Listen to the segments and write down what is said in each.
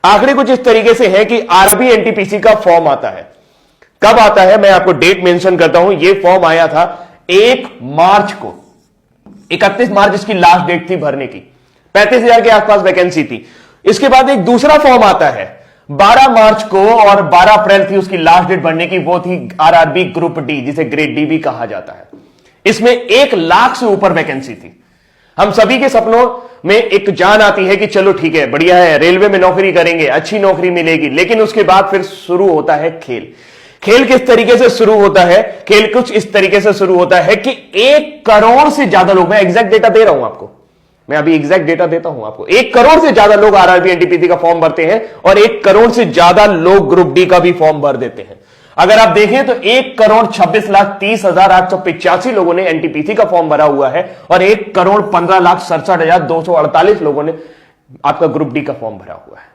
आंकड़े कुछ इस तरीके से है कि आरआरबी एनटीपीसी का फॉर्म आता है। कब आता है मैं आपको डेट मेंशन करता हूं। यह फॉर्म आया था 1 मार्च को, 31 मार्च इसकी लास्ट डेट थी भरने की, 35,000 के आसपास वैकेंसी थी। इसके बाद एक दूसरा फॉर्म आता है 12 मार्च को और 12 अप्रैल थी उसकी लास्ट डेट भरने की, वो थी आरआरबी ग्रुप डी, जिसे ग्रेड डी भी कहा जाता है। इसमें 1 लाख से ऊपर वैकेंसी थी। हम सभी के सपनों में एक जान आती है कि चलो ठीक है, बढ़िया है, रेलवे में नौकरी करेंगे, अच्छी नौकरी मिलेगी, लेकिन उसके बाद फिर शुरू होता है खेल। खेल किस तरीके से शुरू होता है? खेल कुछ इस तरीके से शुरू होता है कि 1 करोड़ से ज्यादा लोग, मैं एग्जैक्ट डेटा दे रहा हूं आपको, मैं अभी एग्जैक्ट डेटा देता हूं आपको, 1 करोड़ से ज्यादा लोग आरआरबी एनटीपीसी का फॉर्म भरते हैं और 1 करोड़ से ज्यादा लोग ग्रुप डी का भी फॉर्म भर देते हैं। अगर आप देखें तो 1,26,30,885 लोगों ने एनटीपीसी का फॉर्म भरा हुआ है और 1,15,67,248 लोगों ने आपका ग्रुप डी का फॉर्म भरा हुआ है।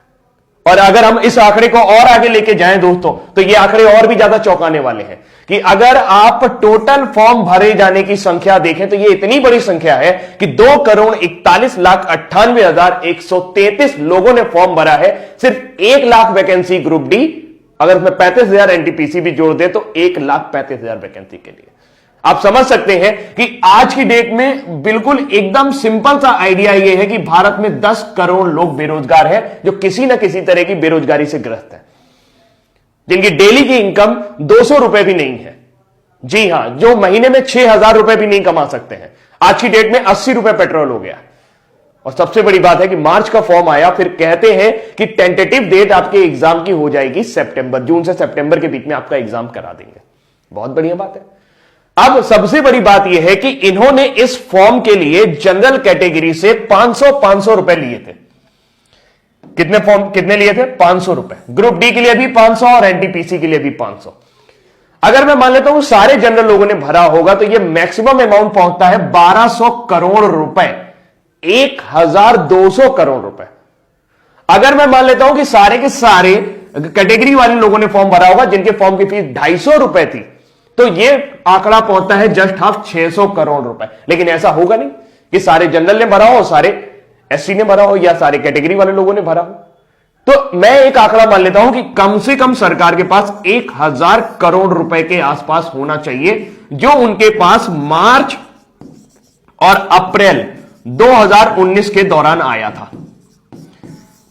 और अगर हम इस आंकड़े को और आगे लेके जाएं दोस्तों, तो ये आंकड़े और भी ज्यादा चौंकाने वाले हैं कि अगर आप टोटल फॉर्म भरे जाने की संख्या देखें तो ये इतनी बड़ी संख्या है कि 2,41,98,133 लोगों ने फॉर्म भरा है। सिर्फ 1 लाख वैकेंसी ग्रुप डी, अगर उसमें 35,000 एनटीपीसी भी जोड़ दे तो 1,35,000 वैकेंसी के लिए। आप समझ सकते हैं कि आज की डेट में बिल्कुल एकदम सिंपल सा आइडिया यह है कि भारत में 10 करोड़ लोग बेरोजगार हैं, जो किसी ना किसी तरह की बेरोजगारी से ग्रस्त हैं, जिनकी डेली की इनकम 200 रुपए भी नहीं है। जी हां, जो महीने में 6,000 रुपए भी नहीं कमा सकते हैं। आज की डेट में 80 रुपए पेट्रोल हो गया। और सबसे बड़ी बात है कि मार्च का फॉर्म आया, फिर कहते हैं कि टेंटेटिव डेट आपके एग्जाम की हो जाएगी सितंबर, जून से सितंबर के बीच में आपका एग्जाम करा देंगे। बहुत बढ़िया बात है। अब सबसे बड़ी बात यह है कि इन्होंने इस फॉर्म के लिए जनरल कैटेगरी से 500 रुपए लिए थे। कितने लिए थे? 500 रुपए। ग्रुप डी के लिए भी 500 और एनटीपीसी के लिए भी 500। अगर मैं मान लेता हूं सारे जनरल लोगों ने भरा होगा तो यह मैक्सिमम अमाउंट पहुंचता है 1200 करोड़ रुपए, 1,200 करोड़ रुपए। अगर मैं मान लेता हूं कि सारे के सारे कैटेगरी वाले लोगों ने फॉर्म भरा होगा जिनके फॉर्म की फीस 250 रुपए थी, तो यह आंकड़ा पहुंचता है जस्ट हाफ 600 करोड़ रुपए। लेकिन ऐसा होगा नहीं कि सारे जनरल ने भरा हो, सारे एससी ने भरा हो या सारे कैटेगरी वाले लोगों ने भरा हो। तो मैं एक आंकड़ा मान लेता हूं कि कम से कम सरकार के पास 1,000 करोड़ रुपए के आसपास होना चाहिए, जो उनके पास मार्च और अप्रैल 2019 के दौरान आया था।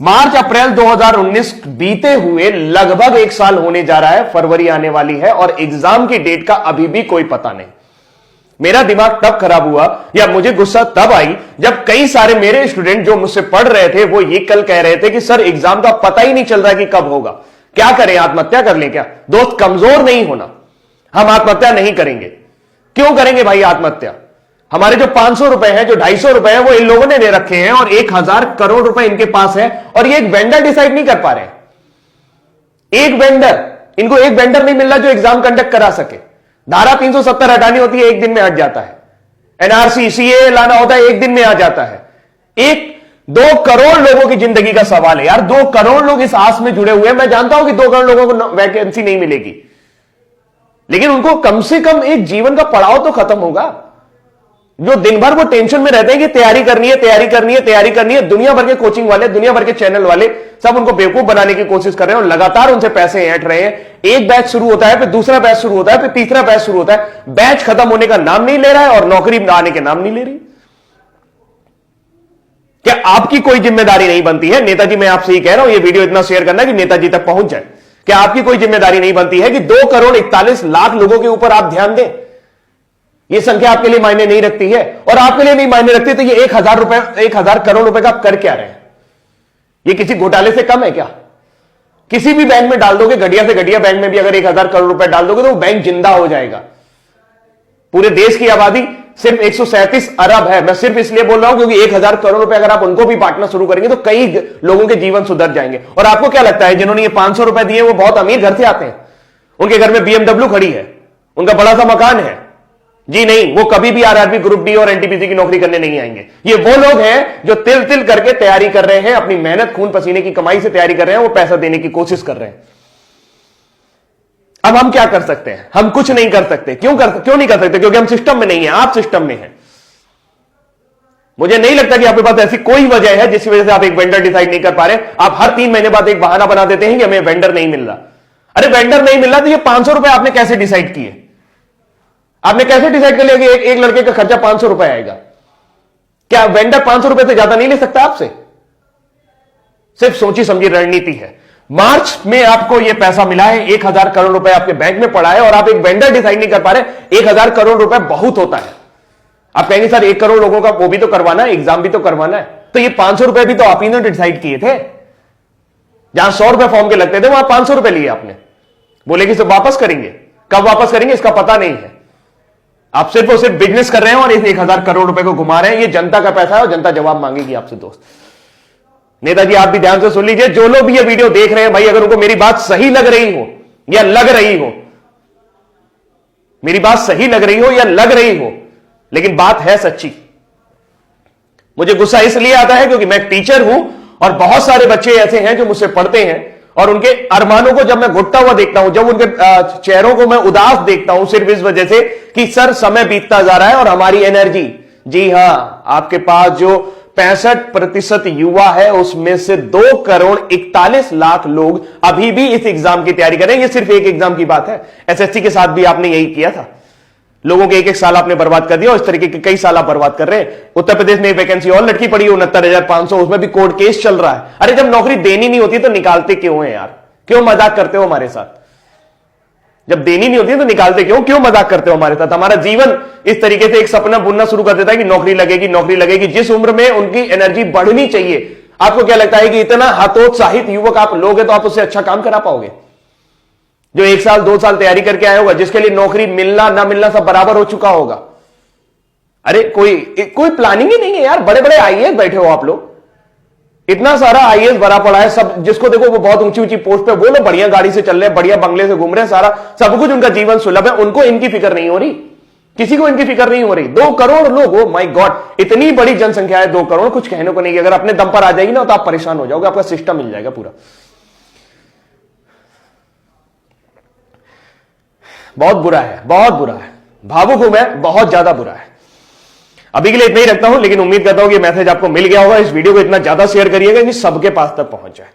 मार्च अप्रैल 2019 बीते हुए लगभग 1 साल होने जा रहा है, फरवरी आने वाली है और एग्जाम की डेट का अभी भी कोई पता नहीं। मेरा दिमाग तब खराब हुआ या मुझे गुस्सा तब आई जब कई सारे मेरे स्टूडेंट जो मुझसे पढ़ रहे थे वो ये कल कह रहे थे कि सर एग्जाम का पता ही नहीं चल रहा कि कब होगा, क्या करें, आत्महत्या कर लें क्या? दोस्त, कमजोर नहीं होना, हम आत्महत्या नहीं करेंगे। क्यों करेंगे भाई आत्महत्या? हमारे जो 500 रुपए हैं, जो 250 रुपए हैं, वो इन लोगों ने दे रखे हैं और 1,000 करोड़ रुपए इनके पास है और ये एक वेंडर डिसाइड नहीं कर पा रहे। एक वेंडर, इनको एक वेंडर नहीं मिल रहा जो एग्जाम कंडक्ट करा सके। धारा 370 हटानी होती है, 1 दिन में हट जाता है। एनआरसी सीए लाना होता है, 1 दिन में आ जाता है। 2 करोड़ लोगों की जिंदगी का सवाल है यार। 2 करोड़ लोग इस आस में जुड़े हुए हैं। मैं जानता हूं कि 2 करोड़ लोगों को वैकेंसी नहीं मिलेगी, लेकिन उनको कम से कम एक जीवन का पड़ाव तो खत्म होगा। जो दिन भर वो टेंशन में रहते हैं कि तैयारी करनी है, तैयारी करनी है, तैयारी करनी है। दुनिया भर के कोचिंग वाले, दुनिया भर के चैनल वाले सब उनको बेवकूफ बनाने की कोशिश कर रहे हैं और लगातार उनसे पैसे ऐंठ रहे हैं। एक बैच शुरू होता है, फिर दूसरा बैच शुरू होता है, फिर तीसरा बैच शुरू होता है। बैच खत्म होने का नाम नहीं ले रहा है और नौकरी आने के नाम नहीं ले रही। क्या आपकी कोई जिम्मेदारी नहीं बनती है? नेताजी, मैं आपसे ही कह रहा हूं, ये वीडियो इतना शेयर करना कि नेताजी तक पहुंच जाए। क्या आपकी कोई जिम्मेदारी नहीं बनती है कि 2,41,00,000 लोगों के ऊपर आप ध्यान दें? यह संख्या आपके लिए मायने नहीं रखती है और आपके लिए नहीं मायने रखती तो ये 1,000 करोड़ रुपए का आप कर क्या रहे हैं? ये किसी घोटाले से कम है क्या? किसी भी बैंक में डाल दोगे, घटिया से घटिया बैंक में भी अगर 1,000 करोड़ रुपए डाल दोगे तो वो बैंक जिंदा हो जाएगा। पूरे देश की आबादी सिर्फ 137 अरब है। मैं सिर्फ इसलिए बोल रहा हूं क्योंकि 1,000 करोड़ रुपए अगर आप उनको भी बांटना शुरू करेंगे तो कई लोगों के जीवन सुधर जाएंगे। और आपको क्या लगता है जिन्होंने ये 500 रुपए दिए वो बहुत अमीर घर से आते हैं? उनके घर में BMW खड़ी है, उनका बड़ा सा मकान है? जी नहीं, वो कभी भी आरआरबी ग्रुप डी और एनटीपीसी की नौकरी करने नहीं आएंगे। ये वो लोग हैं जो तिल तिल करके तैयारी कर रहे हैं, अपनी मेहनत खून पसीने की कमाई से तैयारी कर रहे हैं, वो पैसा देने की कोशिश कर रहे हैं। अब हम क्या कर सकते हैं? हम कुछ नहीं कर सकते। क्यों नहीं कर सकते? क्योंकि हम सिस्टम में नहीं है, आप सिस्टम में हैं। मुझे नहीं लगता कि आपके पास ऐसी कोई वजह है जिसकी वजह से आप एक वेंडर डिसाइड नहीं कर पा रहे। आप हर 3 महीने बाद एक बहाना बना देते हैं कि हमें वेंडर नहीं मिल रहा। अरे वेंडर नहीं मिल रहा तो ये 500 रुपए आपने कैसे डिसाइड किए? आपने कैसे डिसाइड कर लिया कि एक लड़के का खर्चा 500 रुपए आएगा? क्या वेंडर 500 रुपए से ज्यादा नहीं ले सकता आपसे? सिर्फ सोची समझी रणनीति है। मार्च में आपको यह पैसा मिला है, 1000 करोड़ रुपए आपके बैंक में पड़ा है और आप एक वेंडर डिसाइड नहीं कर पा रहे। 1000 करोड़ रुपए बहुत होता है। आप कहेंगे सर 1 करोड़ लोगों का वो भी तो करवाना है, एग्जाम भी तो करवाना है। तो ये 500 रुपए भी तो आप ही ने डिसाइड किए थे। जहां 100 रुपए फॉर्म के लगते थे वहां 500 रुपए लिए आपने। बोले कि सब वापस करेंगे, कब वापस करेंगे इसका पता नहीं है। आप सिर्फ और सिर्फ बिजनेस कर रहे हैं और इस 1000 करोड़ रुपए को घुमा रहे हैं। ये जनता का पैसा है और जनता जवाब मांगेगी आपसे। दोस्त नेताजी आप भी ध्यान से सुन लीजिए, जो लोग भी ये वीडियो देख रहे हैं भाई, अगर उनको मेरी बात सही लग रही हो या लग रही हो, मेरी बात सही लग रही हो या लग रही हो, लेकिन बात है सच्ची। मुझे गुस्सा इसलिए आता है क्योंकि मैं एक टीचर हूं और बहुत सारे बच्चे ऐसे हैं जो मुझसे पढ़ते हैं और उनके अरमानों को जब मैं घुटता हुआ देखता हूं, जब उनके चेहरों को मैं उदास देखता हूं, सिर्फ इस वजह से कि सर समय बीतता जा रहा है और हमारी एनर्जी, जी हां, आपके पास जो 65% युवा है उसमें से 2 करोड़ 41 लाख लोग अभी भी इस एग्जाम की तैयारी कर रहे हैं। ये सिर्फ एक एग्जाम की बात है। एसएससी के साथ भी आपने यही किया था। लोगों के एक साल आपने बर्बाद कर दिया और इस तरीके के कई साल आप बर्बाद कर रहे हैं। उत्तर प्रदेश में एक वैकेंसी और लटकी पड़ी है 69,500, उसमें भी कोर्ट केस चल रहा है। अरे जब नौकरी देनी नहीं होती तो निकालते क्यों है यार? क्यों मजाक करते हो हमारे साथ? जब देनी नहीं होती तो निकालते क्यों मजाक करते हो हमारे साथ? हमारा जीवन इस तरीके से एक सपना बुनना शुरू कर देता है कि नौकरी लगेगी, नौकरी लगेगी। जिस उम्र में उनकी एनर्जी बढ़नी चाहिए, आपको क्या लगता है कि इतना हतोत्साहित युवक आप लोग हैं तो आप उससे अच्छा काम करा पाओगे? जो 1 साल 2 साल तैयारी करके आया होगा, जिसके लिए नौकरी मिलना ना मिलना सब बराबर हो चुका होगा। अरे कोई प्लानिंग ही नहीं है यार। बड़े बड़े आईएएस बैठे हो आप लोग, इतना सारा आईएएस भरा पड़ा है, सब जिसको देखो वो बहुत ऊंची ऊंची पोस्ट पे, वो लोग बढ़िया गाड़ी से चल रहे हैं, बढ़िया बंगले से घूम रहे हैं, सारा सब कुछ उनका जीवन सुलभ है। उनको इनकी फिक्र नहीं हो रही, किसी को इनकी फिक्र नहीं हो रही। 2 करोड़ लोग, ओ माय गॉड, इतनी बड़ी जनसंख्या है 2 करोड़, कुछ कहने को नहीं। अगर अपने दम पर आ जाएगी ना तो आप परेशान हो जाओगे, आपका सिस्टम मिल जाएगा पूरा। बहुत बुरा है, बहुत बुरा है। भावुक हूं मैं, बहुत ज्यादा बुरा है। अभी के लिए इतना ही रखता हूं, लेकिन उम्मीद करता हूं कि मैसेज आपको मिल गया होगा। इस वीडियो को इतना ज्यादा शेयर करिएगा कि सबके पास तक पहुंच जाए।